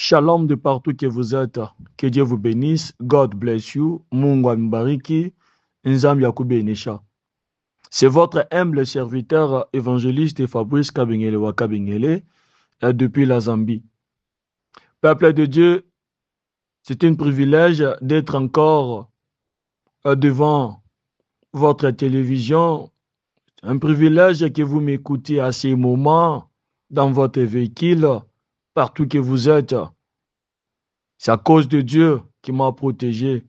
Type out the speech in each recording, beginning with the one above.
Shalom de partout que vous êtes. Que Dieu vous bénisse. God bless you. Mungu ambariki. Nzambi akubenisha. C'est votre humble serviteur évangéliste Fabrice Kabengele Wakabengele depuis la Zambie. Peuple de Dieu, c'est un privilège d'être encore devant votre télévision. Un privilège que vous m'écoutez à ces moments dans votre véhicule, partout que vous êtes. C'est à cause de Dieu qui m'a protégé.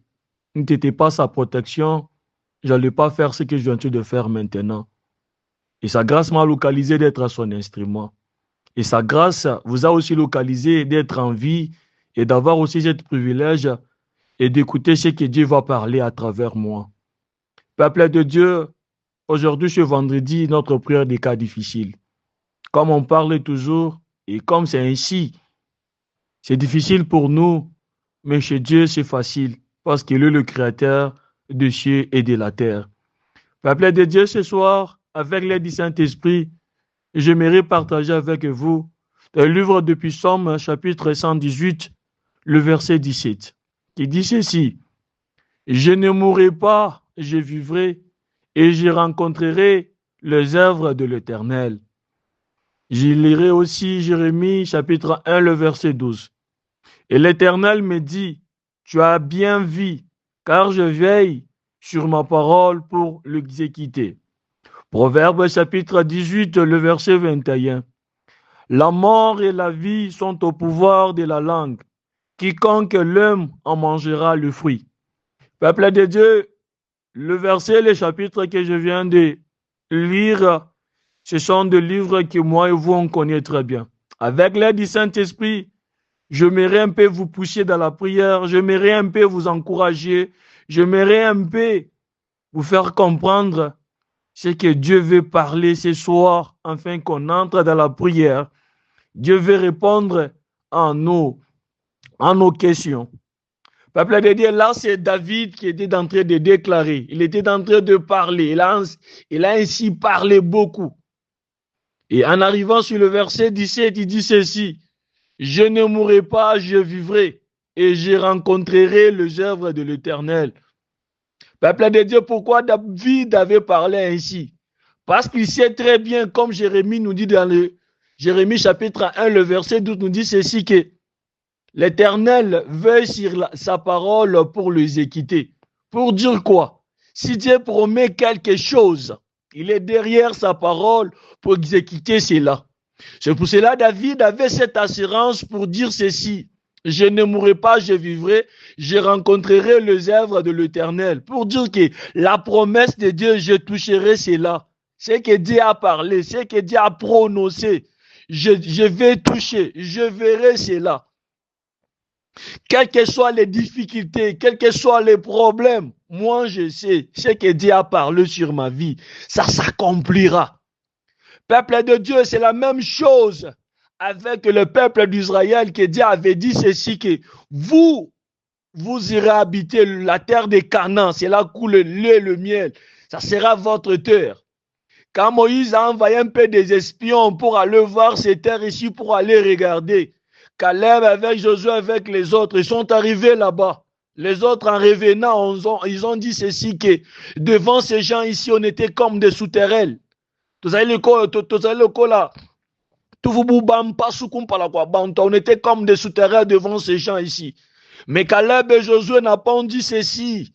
Si ce n'était pas sa protection, je n'allais pas faire ce que je viens de faire maintenant. Et sa grâce m'a localisé d'être à son instrument. Et sa grâce vous a aussi localisé d'être en vie et d'avoir aussi ce privilège et d'écouter ce que Dieu va parler à travers moi. Peuple de Dieu, aujourd'hui, ce vendredi, notre prière des cas difficiles. Comme on parle toujours, et comme c'est ainsi, c'est difficile pour nous, mais chez Dieu, c'est facile, parce qu'il est le créateur des cieux et de la terre. Peuple de Dieu, ce soir, avec l'aide du Saint-Esprit, j'aimerais partager avec vous le livre de Psaume, chapitre 118, le verset 17, qui dit ceci: « Je ne mourrai pas, je vivrai, et je rencontrerai les œuvres de l'Éternel. » Je lirai aussi Jérémie, chapitre 1, le verset 12. « Et l'Éternel me dit, tu as bien vu, car je veille sur ma parole pour l'exécuter. » Proverbe chapitre 18, le verset 21. « La mort et la vie sont au pouvoir de la langue. Quiconque l'aime en mangera le fruit. » Peuple de Dieu, le verset, le chapitre que je viens de lire, ce sont des livres que moi et vous, on connaît très bien. Avec l'aide du Saint-Esprit, j'aimerais un peu vous pousser dans la prière, j'aimerais un peu vous encourager, j'aimerais un peu vous faire comprendre ce que Dieu veut parler ce soir, afin qu'on entre dans la prière. Dieu veut répondre à nos questions. Peuple de Dieu, là c'est David qui était en train de déclarer, il était en train de parler, il a ainsi parlé beaucoup. Et en arrivant sur le verset 17, il dit ceci: « Je ne mourrai pas, je vivrai, et je rencontrerai les œuvres de l'Éternel. » Peuple de Dieu, pourquoi David avait parlé ainsi? Parce qu'il sait très bien, comme Jérémie nous dit dans le Jérémie chapitre 1, le verset 12 nous dit ceci, que l'Éternel veille sur sa parole pour l'exécuter. Pour dire quoi? Si Dieu promet quelque chose, il est derrière sa parole pour exécuter cela. C'est pour cela que David avait cette assurance pour dire ceci: je ne mourrai pas, je vivrai, je rencontrerai les œuvres de l'Éternel. Pour dire que la promesse de Dieu, je toucherai cela. C'est que Dieu a parlé, c'est que Dieu a prononcé. Je vais toucher, je verrai cela. Quelles que soient les difficultés, quels que soient les problèmes, moi je sais, ce que Dieu a parlé sur ma vie, ça s'accomplira. Peuple de Dieu, c'est la même chose avec le peuple d'Israël, que Dieu avait dit ceci, que vous irez habiter la terre de Canaan, c'est là où le lait et le miel, ça sera votre terre. Quand Moïse a envoyé un peu des espions pour aller voir ces terres ici, pour aller regarder, Caleb avec Josué, avec les autres, ils sont arrivés là-bas. Les autres, en revenant, ils ont dit ceci, que devant ces gens ici, on était comme des souterrains. On était comme des souterrains devant ces gens ici. Mais Caleb et Josué n'ont pas dit ceci.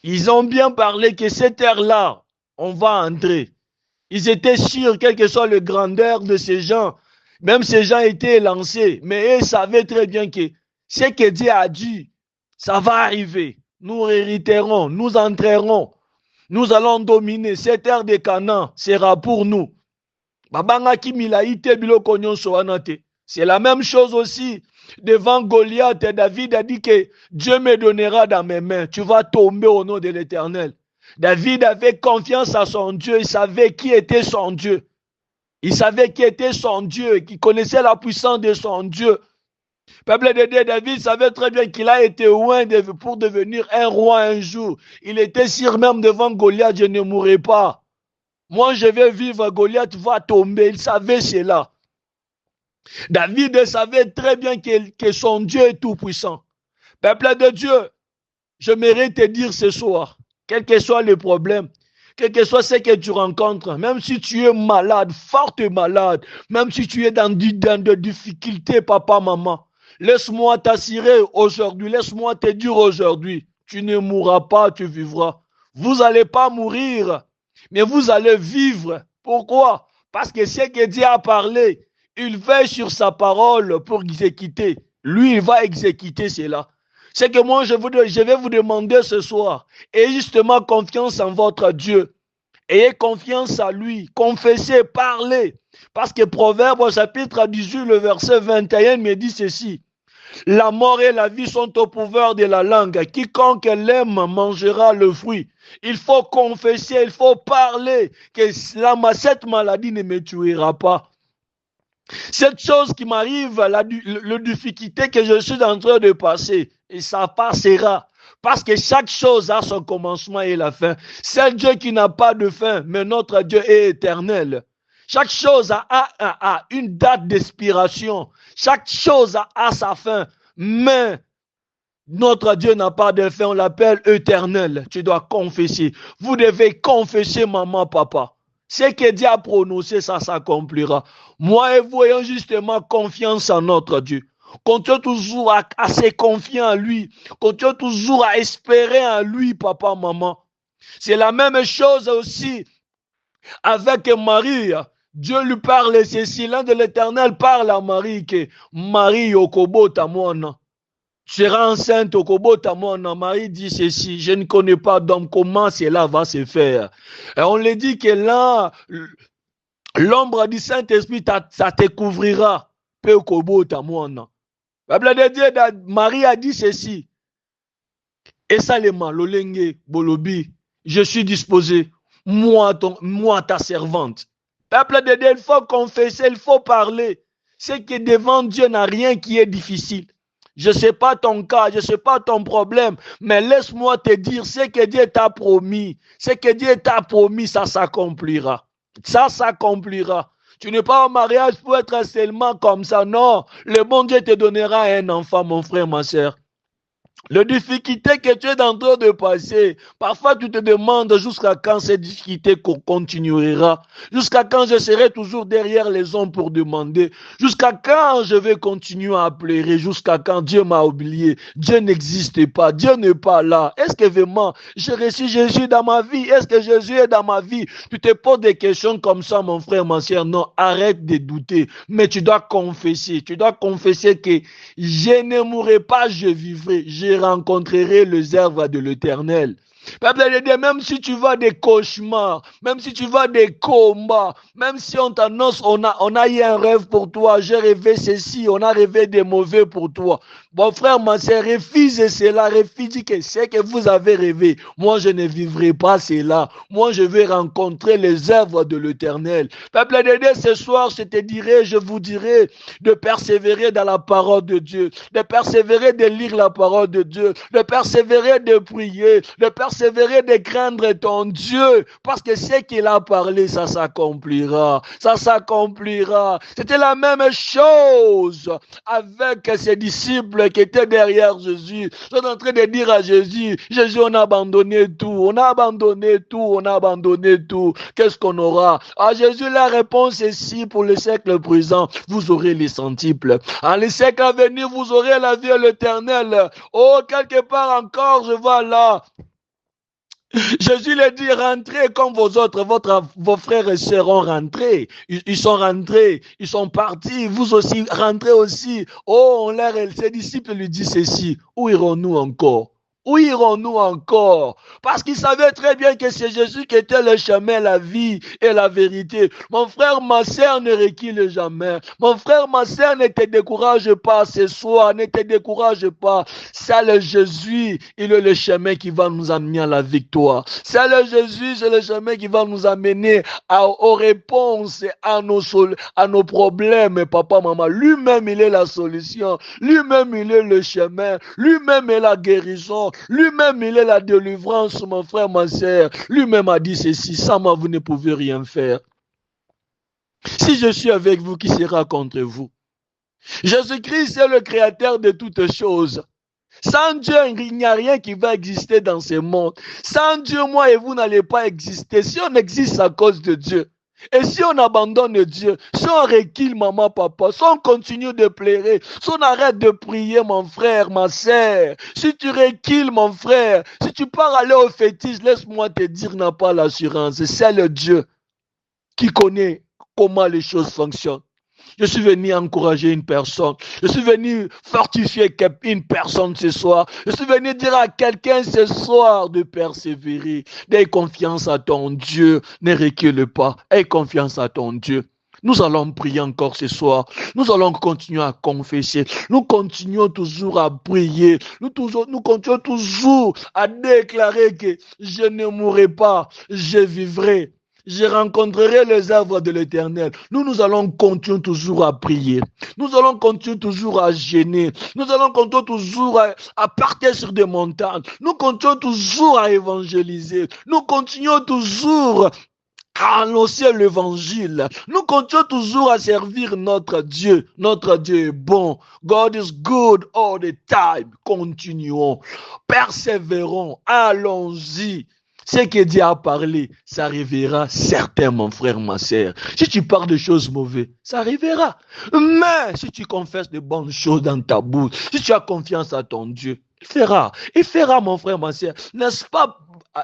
Ils ont bien parlé que cette terre-là, on va entrer. Ils étaient sûrs, quelle que soit la grandeur de ces gens, même ces gens étaient lancés, mais ils savaient très bien que ce que Dieu a dit, ça va arriver. Nous hériterons, nous entrerons, nous allons dominer. Cette terre de Canaan sera pour nous. C'est la même chose aussi devant Goliath. David a dit que Dieu me donnera dans mes mains. Tu vas tomber au nom de l'Éternel. David avait confiance à son Dieu. Il savait qui était son Dieu. Il savait qui était son Dieu, qui connaissait la puissance de son Dieu. Peuple de Dieu, David savait très bien qu'il a été loin pour devenir un roi un jour. Il était sûr même devant Goliath, je ne mourrai pas. Moi, je vais vivre, Goliath va tomber. Il savait cela. David savait très bien que son Dieu est tout-puissant. Peuple de Dieu, je mérite te dire ce soir, quel que soit le problème, quel que soit ce que tu rencontres, même si tu es malade, fort malade, même si tu es dans des difficultés, papa, maman, laisse-moi t'assurer aujourd'hui, laisse-moi te dire aujourd'hui, tu ne mourras pas, tu vivras. Vous n'allez pas mourir, mais vous allez vivre. Pourquoi? Parce que ce que Dieu a parlé, il veille sur sa parole pour exécuter. Lui, il va exécuter cela. C'est que moi, je vais vous demander ce soir, ayez justement confiance en votre Dieu. Ayez confiance en lui. Confessez, parlez. Parce que Proverbe au chapitre 18, le verset 21 me dit ceci. La mort et la vie sont au pouvoir de la langue. Quiconque l'aime mangera le fruit. Il faut confesser, il faut parler que cette maladie ne me tuera pas. Cette chose qui m'arrive, la difficulté que je suis en train de passer, et ça passera. Parce que chaque chose a son commencement et la fin. C'est Dieu qui n'a pas de fin, mais notre Dieu est éternel. Chaque chose a une date d'expiration. Chaque chose a sa fin. Mais notre Dieu n'a pas de fin, on l'appelle éternel. Tu dois confesser. Vous devez confesser, maman, papa. Ce que Dieu a prononcé, ça s'accomplira. Moi et vous ayons justement confiance en notre Dieu. Continuons toujours à se confier en lui. Continuons toujours à espérer en lui, papa, maman. C'est la même chose aussi avec Marie. Dieu lui parle ceci. L'un de l'Éternel parle à Marie que Marie Yokobo Tamona. Tu seras enceinte au Kobota, mon Marie dit ceci, je ne connais pas d'homme, comment cela va se faire. Et on lui dit que là, l'ombre du Saint-Esprit, ça te couvrira. Peu Kobota, mon. Marie a dit ceci. Et Salema, Lolenge, Bolobi, je suis disposé, moi ta servante. Peuple de Dieu, il faut confesser, il faut parler. C'est que devant Dieu n'a rien qui est difficile. Je ne sais pas ton cas, je ne sais pas ton problème, mais laisse-moi te dire, ce que Dieu t'a promis, ce que Dieu t'a promis, ça s'accomplira. Ça s'accomplira. Tu n'es pas au mariage pour être seulement comme ça, non. Le bon Dieu te donnera un enfant, mon frère, ma soeur. Les difficultés que tu es en train de passer, parfois tu te demandes jusqu'à quand cette difficulté continuera, jusqu'à quand je serai toujours derrière les hommes pour demander, jusqu'à quand je vais continuer à pleurer, jusqu'à quand Dieu m'a oublié, Dieu n'existe pas, Dieu n'est pas là. Est-ce que vraiment j'ai reçu Jésus dans ma vie? Est-ce que Jésus est dans ma vie? Tu te poses des questions comme ça, mon frère, ma soeur. Non, arrête de douter, mais tu dois confesser que je ne mourrai pas, je vivrai, je rencontrerai les œuvres de l'Éternel. Peuple de Dieu, même si tu vois des cauchemars, même si tu vois des combats, même si on t'annonce, on a eu un rêve pour toi, j'ai rêvé ceci, on a rêvé des mauvais pour toi. Bon frère, ma soeur, refuse cela, refuse que c'est que vous avez rêvé. Moi, je ne vivrai pas cela. Moi, je vais rencontrer les œuvres de l'Éternel. Peuple de Dieu, ce soir, je vous dirai de persévérer dans la parole de Dieu, de persévérer de lire la parole de Dieu, de persévérer de prier, de persévérer de craindre ton Dieu, parce que ce qu'il a parlé, ça s'accomplira. Ça s'accomplira. C'était la même chose avec ses disciples qui étaient derrière Jésus. Ils sont en train de dire à Jésus, Jésus, on a abandonné tout, on a abandonné tout, on a abandonné tout. Qu'est-ce qu'on aura? À Jésus, la réponse est si pour le siècle présent, vous aurez les centiples. En le siècle à venir, vous aurez la vie à l'éternel. Oh, quelque part encore, je vois là. Jésus leur dit, rentrez comme vos frères et sœurs ont rentré. Ils sont rentrés, ils sont partis, vous aussi, rentrez aussi. Oh, ses disciples lui disent ceci, où irons-nous encore? Où irons-nous encore? Parce qu'ils savaient très bien que c'est Jésus qui était le chemin, la vie et la vérité. Mon frère, ma sœur, ne recule jamais. Mon frère, ma sœur, ne te décourage pas ce soir, ne te décourage pas. C'est le Jésus, il est le chemin qui va nous amener à la victoire. C'est le Jésus, c'est le chemin qui va nous amener aux réponses à nos problèmes, papa, maman. Lui-même, il est la solution. Lui-même, il est le chemin. Lui-même est la guérison. Lui-même, il est la délivrance, mon frère, ma sœur. Lui-même a dit ceci, sans moi, vous ne pouvez rien faire. Si je suis avec vous, qui sera contre vous? Jésus-Christ est le créateur de toutes choses. Sans Dieu, il n'y a rien qui va exister dans ce monde. Sans Dieu, moi et vous n'allez pas exister. Si on existe à cause de Dieu, et si on abandonne Dieu, si on recule maman, papa, si on continue de pleurer, si on arrête de prier, mon frère, ma sœur, si tu recules, mon frère, si tu pars aller au fétiche, laisse-moi te dire, n'a pas l'assurance. C'est le Dieu qui connaît comment les choses fonctionnent. Je suis venu encourager une personne. Je suis venu fortifier une personne ce soir. Je suis venu dire à quelqu'un ce soir de persévérer. Aie confiance à ton Dieu. Ne recule pas. Aie confiance à ton Dieu. Nous allons prier encore ce soir. Nous allons continuer à confesser. Nous continuons toujours à prier. Nous continuons toujours à déclarer que je ne mourrai pas, je vivrai. Je rencontrerai les œuvres de l'Éternel. Nous allons continuer toujours à prier. Nous allons continuer toujours à jeûner. Nous allons continuer toujours à partir sur des montagnes. Nous continuons toujours à évangéliser. Nous continuons toujours à annoncer l'évangile. Nous continuons toujours à servir notre Dieu. Notre Dieu est bon. God is good all the time. Continuons. Persévérons. Allons-y. Ce que Dieu a parlé, ça arrivera certain, mon frère, ma sœur. Si tu parles de choses mauvaises, ça arrivera. Mais si tu confesses de bonnes choses dans ta bouche, si tu as confiance à ton Dieu, il fera. Il fera, mon frère, ma sœur. N'est-ce pas?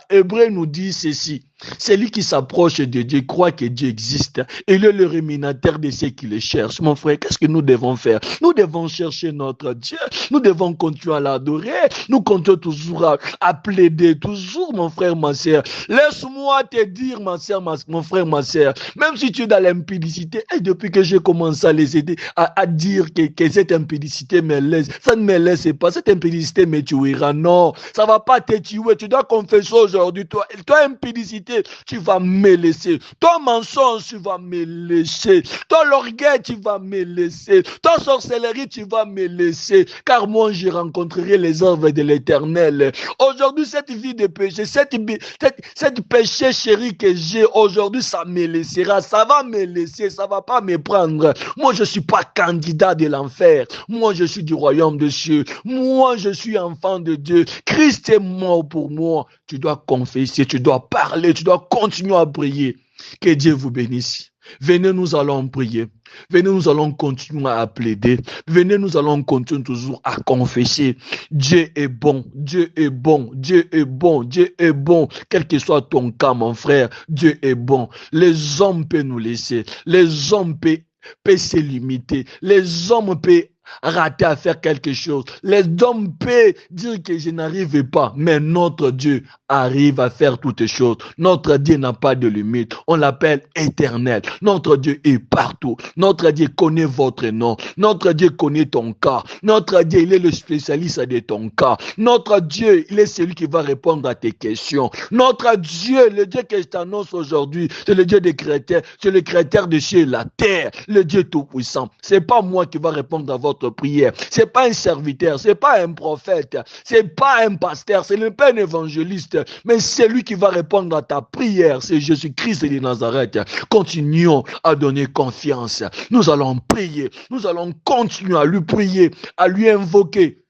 Hébreu nous dit ceci. Celui qui s'approche de Dieu croit que Dieu existe. Il est le rémunérateur de ceux qui le cherchent. Mon frère, qu'est-ce que nous devons faire? Nous devons chercher notre Dieu. Nous devons continuer à l'adorer. Nous continuons toujours à plaider. Toujours, mon frère, ma sœur. Laisse-moi te dire, ma sœur, mon frère, ma sœur. Même si tu es dans l'impudicité, et depuis que j'ai commencé à les aider, à dire que cette impudicité me laisse, ça ne me laisse pas. Cette impudicité me tuera. Non, ça ne va pas te tuer. Tu dois confesser aujourd'hui. Toi, impudicité, tu vas me laisser. Ton mensonge, tu vas me laisser. Ton orgueil, tu vas me laisser. Ton sorcellerie, tu vas me laisser. Car moi, je rencontrerai les œuvres de l'Éternel. Aujourd'hui, cette vie de péché, cette péché chéri que j'ai aujourd'hui, ça me laissera. Ça va me laisser. Ça va pas me prendre. Moi, je suis pas candidat de l'enfer. Moi, je suis du royaume de cieux. Moi, je suis enfant de Dieu. Christ est mort pour moi. Tu dois confesser, tu dois parler, tu dois continuer à prier. Que Dieu vous bénisse. Venez, nous allons prier. Venez, nous allons continuer à plaider. Venez, nous allons continuer toujours à confesser. Dieu est bon, Dieu est bon, Dieu est bon, Dieu est bon. Quel que soit ton cas, mon frère, Dieu est bon. Les hommes peuvent nous laisser. Les hommes peuvent se limiter. Les hommes peuvent rater à faire quelque chose. Les hommes peuvent dire que je n'arrive pas, mais notre Dieu arrive à faire toutes choses. Notre Dieu n'a pas de limite. On l'appelle éternel. Notre Dieu est partout. Notre Dieu connaît votre nom. Notre Dieu connaît ton cas. Notre Dieu, il est le spécialiste de ton cas. Notre Dieu, il est celui qui va répondre à tes questions. Notre Dieu, le Dieu que je t'annonce aujourd'hui, c'est le Dieu des créateurs, c'est le créateur de cieux et la terre, le Dieu tout-puissant. C'est pas moi qui va répondre à votre prière. C'est pas un serviteur, c'est pas un prophète, c'est pas un pasteur, ce n'est pas un évangéliste, mais c'est lui qui va répondre à ta prière. C'est Jésus-Christ de Nazareth. Continuons à donner confiance. Nous allons prier. Nous allons continuer à lui prier, à lui invoquer.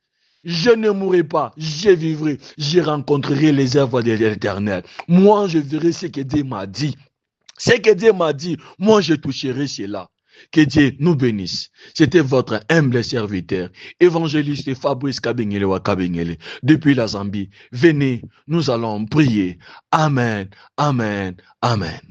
Je ne mourrai pas, je vivrai, je rencontrerai les œuvres de l'Éternel. Moi, je verrai ce que Dieu m'a dit. Ce que Dieu m'a dit, moi, je toucherai cela. Que Dieu nous bénisse. C'était votre humble serviteur, évangéliste Fabrice Kabengele Wakabengele, depuis la Zambie. Venez, nous allons prier. Amen, amen, amen.